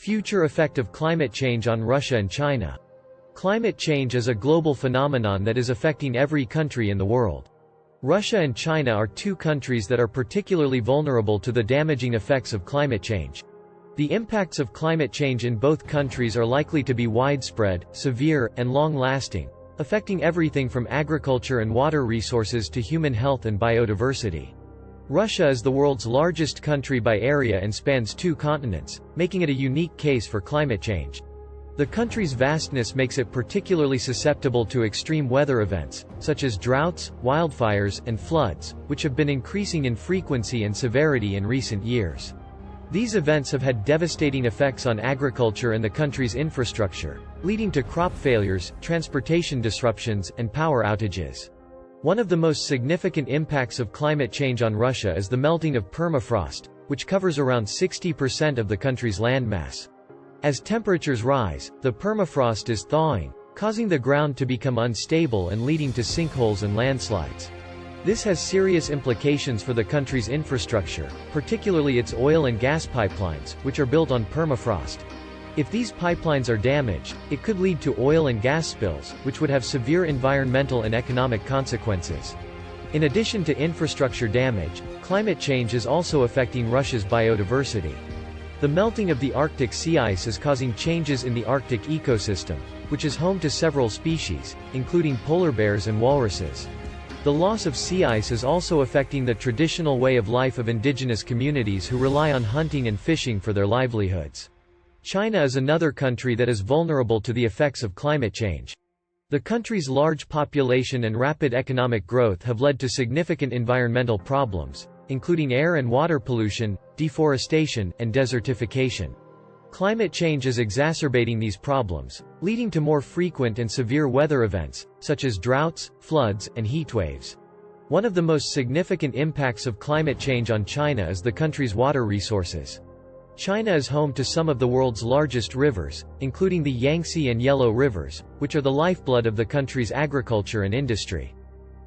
Future effect of climate change on Russia and China. Climate change is a global phenomenon that is affecting every country in the world. Russia and China are two countries that are particularly vulnerable to the damaging effects of climate change. The impacts of climate change in both countries are likely to be widespread, severe, and long-lasting, affecting everything from agriculture and water resources to human health and biodiversity. Russia is the world's largest country by area and spans 2 continents, making it a unique case for climate change. The country's vastness makes it particularly susceptible to extreme weather events, such as droughts, wildfires, and floods, which have been increasing in frequency and severity in recent years. These events have had devastating effects on agriculture and the country's infrastructure, leading to crop failures, transportation disruptions, and power outages. One of the most significant impacts of climate change on Russia is the melting of permafrost, which covers around 60% of the country's landmass. As temperatures rise, the permafrost is thawing, causing the ground to become unstable and leading to sinkholes and landslides. This has serious implications for the country's infrastructure, particularly its oil and gas pipelines, which are built on permafrost. If these pipelines are damaged, it could lead to oil and gas spills, which would have severe environmental and economic consequences. In addition to infrastructure damage, climate change is also affecting Russia's biodiversity. The melting of the Arctic sea ice is causing changes in the Arctic ecosystem, which is home to several species, including polar bears and walruses. The loss of sea ice is also affecting the traditional way of life of indigenous communities who rely on hunting and fishing for their livelihoods. China is another country that is vulnerable to the effects of climate change. The country's large population and rapid economic growth have led to significant environmental problems, including air and water pollution, deforestation, and desertification. Climate change is exacerbating these problems, leading to more frequent and severe weather events, such as droughts, floods, and heatwaves. One of the most significant impacts of climate change on China is the country's water resources. China is home to some of the world's largest rivers, including the Yangtze and Yellow rivers, which are the lifeblood of the country's agriculture and industry.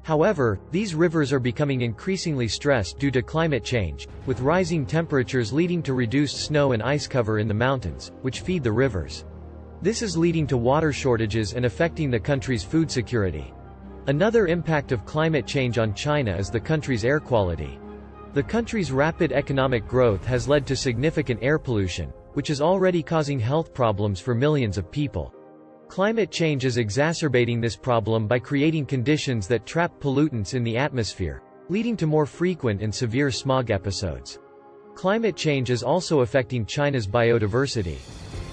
However, these rivers are becoming increasingly stressed due to climate change, with rising temperatures leading to reduced snow and ice cover in the mountains, which feed the rivers. This is leading to water shortages and affecting the country's food security. Another impact of climate change on China is the country's air quality. The country's rapid economic growth has led to significant air pollution, which is already causing health problems for millions of people. Climate change is exacerbating this problem by creating conditions that trap pollutants in the atmosphere, leading to more frequent and severe smog episodes. Climate change is also affecting China's biodiversity.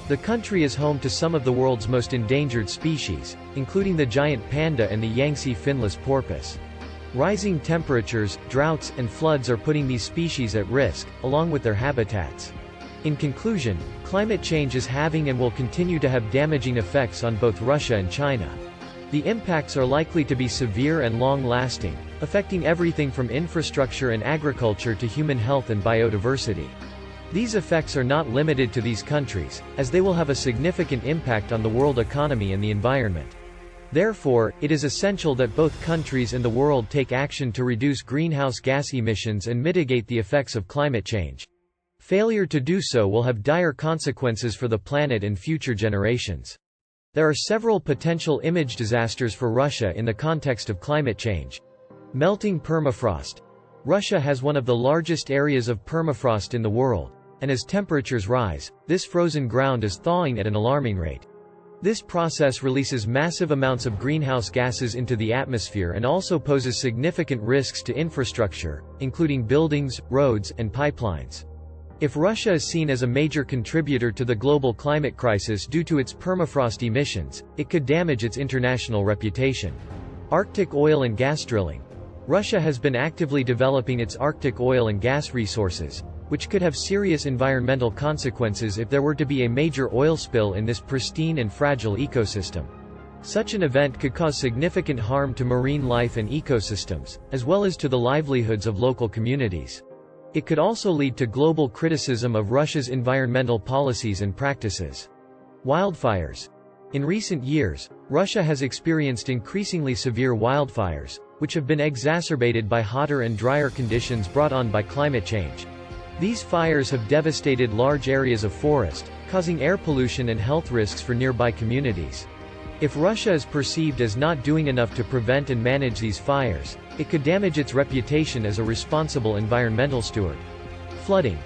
The country is home to some of the world's most endangered species, including the giant panda and the Yangtze finless porpoise. Rising temperatures, droughts, and floods are putting these species at risk, along with their habitats. In conclusion, climate change is having and will continue to have damaging effects on both Russia and China. The impacts are likely to be severe and long-lasting, affecting everything from infrastructure and agriculture to human health and biodiversity. These effects are not limited to these countries, as they will have a significant impact on the world economy and the environment. Therefore, it is essential that both countries and the world take action to reduce greenhouse gas emissions and mitigate the effects of climate change. Failure to do so will have dire consequences for the planet and future generations. There are several potential image disasters for Russia in the context of climate change. Melting permafrost. Russia has one of the largest areas of permafrost in the world, and as temperatures rise, this frozen ground is thawing at an alarming rate. This process releases massive amounts of greenhouse gases into the atmosphere and also poses significant risks to infrastructure, including buildings, roads, and pipelines. If Russia is seen as a major contributor to the global climate crisis due to its permafrost emissions, it could damage its international reputation. Arctic oil and gas drilling. Russia has been actively developing its Arctic oil and gas resources, which could have serious environmental consequences if there were to be a major oil spill in this pristine and fragile ecosystem. Such an event could cause significant harm to marine life and ecosystems, as well as to the livelihoods of local communities. It could also lead to global criticism of Russia's environmental policies and practices. Wildfires. In recent years, Russia has experienced increasingly severe wildfires, which have been exacerbated by hotter and drier conditions brought on by climate change. These fires have devastated large areas of forest, causing air pollution and health risks for nearby communities. If Russia is perceived as not doing enough to prevent and manage these fires, it could damage its reputation as a responsible environmental steward. Flooding.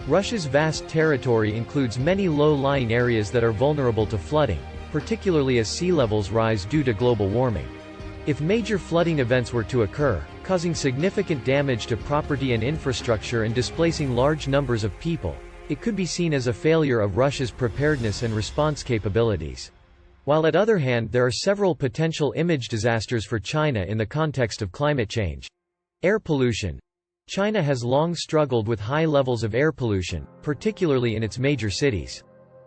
Russia's vast territory includes many low-lying areas that are vulnerable to flooding, particularly as sea levels rise due to global warming. If major flooding events were to occur, causing significant damage to property and infrastructure and displacing large numbers of people, it could be seen as a failure of Russia's preparedness and response capabilities. While on the other hand there are several potential image disasters for China in the context of climate change. Air pollution. China has long struggled with high levels of air pollution, particularly in its major cities.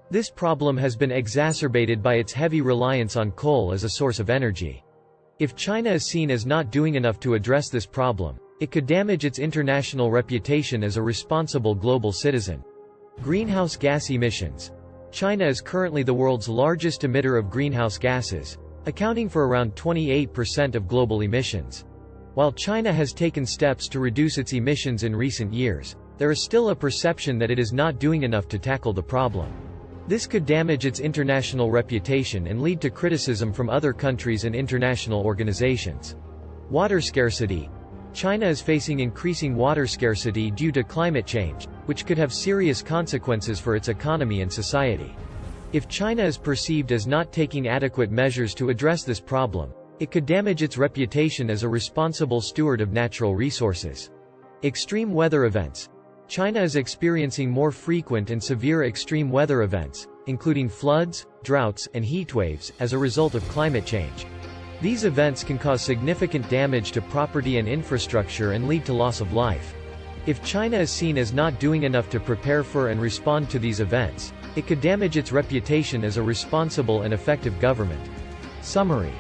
This problem has been exacerbated by its heavy reliance on coal as a source of energy. If China is seen as not doing enough to address this problem, it could damage its international reputation as a responsible global citizen. Greenhouse gas emissions. China is currently the world's largest emitter of greenhouse gases, accounting for around 28% of global emissions. While China has taken steps to reduce its emissions in recent years, there is still a perception that it is not doing enough to tackle the problem. This could damage its international reputation and lead to criticism from other countries and international organizations. Water scarcity. China is facing increasing water scarcity due to climate change, which could have serious consequences for its economy and society. If China is perceived as not taking adequate measures to address this problem, it could damage its reputation as a responsible steward of natural resources. Extreme weather events. China is experiencing more frequent and severe extreme weather events, including floods, droughts, and heatwaves, as a result of climate change. These events can cause significant damage to property and infrastructure and lead to loss of life. If China is seen as not doing enough to prepare for and respond to these events, it could damage its reputation as a responsible and effective government. Summary.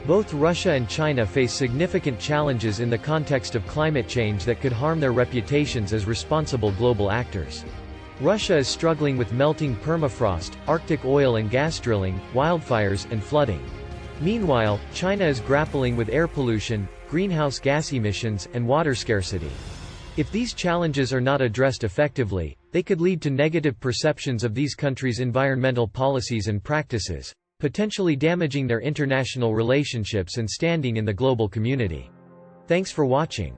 Both Russia and China face significant challenges in the context of climate change that could harm their reputations as responsible global actors. Russia is struggling with melting permafrost, Arctic oil and gas drilling, wildfires, and flooding. Meanwhile, China is grappling with air pollution, greenhouse gas emissions, and water scarcity. If these challenges are not addressed effectively, they could lead to negative perceptions of these countries' environmental policies and practices, potentially damaging their international relationships and standing in the global community. Thanks for watching.